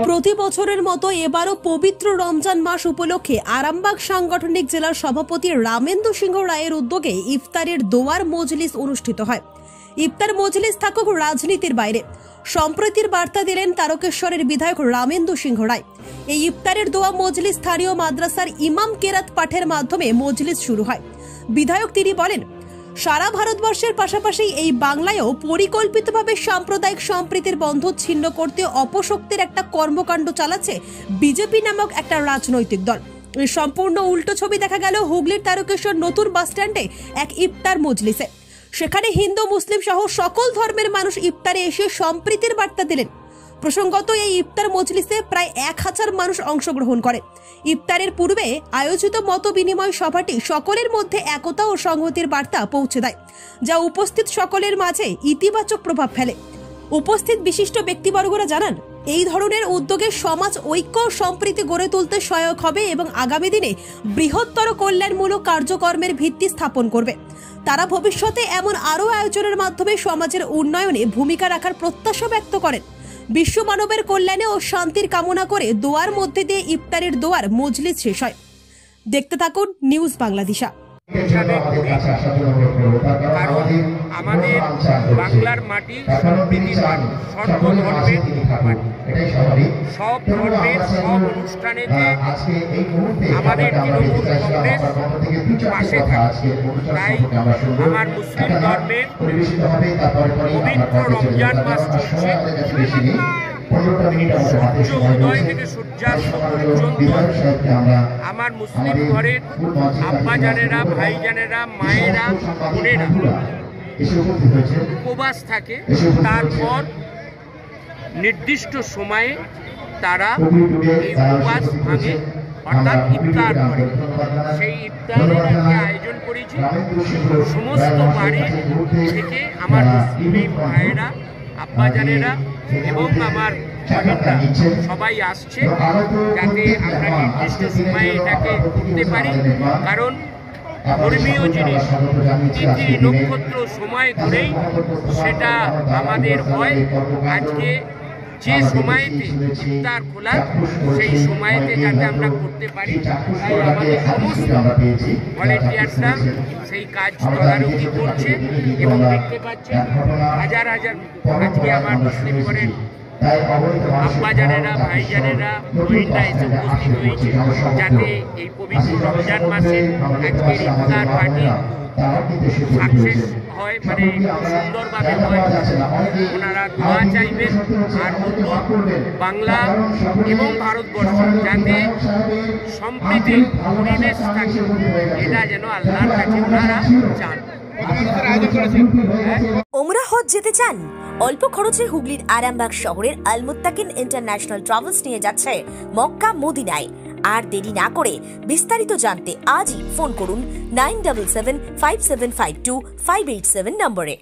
প্রতি বছরের মতো এবারও পবিত্র রমজান মাস উপলক্ষে আরামবাগ সাংগঠনিক জেলার সভাপতি রামেন্দু সিংহ রায়ের উদ্যোগে ইফতারের দোয়ার মজলিস অনুষ্ঠিত হয়। ইফতার মজলিস থাকুক রাজনীতির বাইরে, সম্প্রীতির বার্তা দিলেন তারকেশ্বরের বিধায়ক রামেন্দু সিংহ রায়। এই ইফতারের দোয়া মজলিস স্থানীয় মাদ্রাসার ইমাম কেরাত পাঠের মাধ্যমে মজলিস শুরু হয়। বিধায়ক তিনি বলেন, সারা ভারতবর্ষের পাশাপাশি এই বাংলায়ও পরিকল্পিতভাবে সাম্প্রদায়িক সম্প্রীতির বন্ধন ছিন্ন করতে অপশক্তির একটা কর্মকাণ্ড চালাচ্ছে বিজেপি নামক একটা রাজনৈতিক দল। এই সম্পূর্ণ উল্টো ছবি দেখা গেল হুগলির তারকেশ্বর নতুন বাস স্ট্যান্ডে এক ইফতার মজলিসে। সেখানে হিন্দু মুসলিম সহ সকল ধর্মের মানুষ ইফতারে এসে সম্প্রীতির বার্তা দিলেন। প্রসঙ্গত এই ইফতার মজলিসে প্রায় 1000 মানুষ অংশগ্রহণ করে। ইফতারের পূর্বে আয়োজিত মত বিনিময় সভাটি সকলের মধ্যে একতা ও সংহতির বার্তা পৌঁছে দেয়, যা উপস্থিত সকলের মাঝে ইতিবাচক প্রভাব ফেলে। উপস্থিত বিশিষ্ট ব্যক্তিবর্গরা জানান, এই ধরনের উদ্যোগে সমাজ ঐক্য ও সম্প্রীতি গড়ে তুলতে সহায়ক হবে এবং আগামী দিনে বৃহত্তর কল্যাণমূলক কার্যকর্মের ভিত্তি স্থাপন করবে। তারা ভবিষ্যতে এমন আরও আয়োজনের মাধ্যমে সমাজের উন্নয়নে ভূমিকা রাখার প্রত্যাশা ব্যক্ত করেন। বিশ্ব মানবের কল্যাণে ও শান্তির কামনা করে দোয়ার মধ্যে দিয়ে ইফতারের দোয়ার মজলিস শেষ হয়। দেখতে থাকুন নিউজ বাংলাদেশা। কারণ আমাদের বাংলার মাটি সম্প্রীতির মাটি, সর্বধর্মের মাটি, সব ধর্মের সব অনুষ্ঠানেতে আমাদের তৃণমূল কংগ্রেস পাশে থাকে। তাই আমার মুসলিম ধর্মের পবিত্র রমজান মাস চলছে। সূর্য উদয় থেকে সূর্যাস্ত পর্যন্ত আমার মুসলিম ঘরের আব্বাজানেরা, ভাইজানেরা, মায়েরা, বোনেরা উপবাস থাকে। তারপর নির্দিষ্ট সময়ে তারা এই উপবাস ভাঙে, অর্থাৎ ইফতার করে। সেই ইফতারের একটা আয়োজন করেছি। সমস্ত বাড়ি থেকে আমার মুসলিম ভাইয়েরা, আব্বাজানেরা এবং আমার বহিনরা সবাই আসছে, যাতে আমরা নির্দিষ্ট সময়ে এটাকে করতে পারি। কারণ ধর্মীয় জিনিস তিথি নক্ষত্র সময় ধরেই সেটা আমাদের হয়। আজকে যে সময়তে ইফতার খোলা, সেই সময়তে যাতে আমরা করতে পারি, তাই আমাদের সমস্ত ভলেন্টিয়ার্সরা সেই কাজ তদারকি করছে এবং দেখতে পাচ্ছেন হাজার হাজার আজকে আমার মুসলিম ঘরের আব্বাজানেরা, ভাইজানেরা, বোনেরা এসে উপস্থিত হয়েছে, যাতে এই পবিত্র রমজান মাসে আজকের ইফতার পার্টি সাকসেস হয়, মানে সুন্দরভাবে হয়। ওনারা দোয়া চাইবেন আর বাংলা এবং ভারতবর্ষ যাতে সম্প্রীতি পরিবেশ থাকে, এটা যেন আল্লাহর কাছে ওনারা চান। ওমরা হজ যেতে চান? অল্প খরচে হুগলির আরামবাগ শহরের আল মুত্তাকিন ইন্টারন্যাশনাল ট্রাভেলস নিয়ে যাচ্ছে মক্কা মদিনায়। আর দেরি না করে বিস্তারিত জানতে আজই ফোন করুন 9775752587 নম্বরে।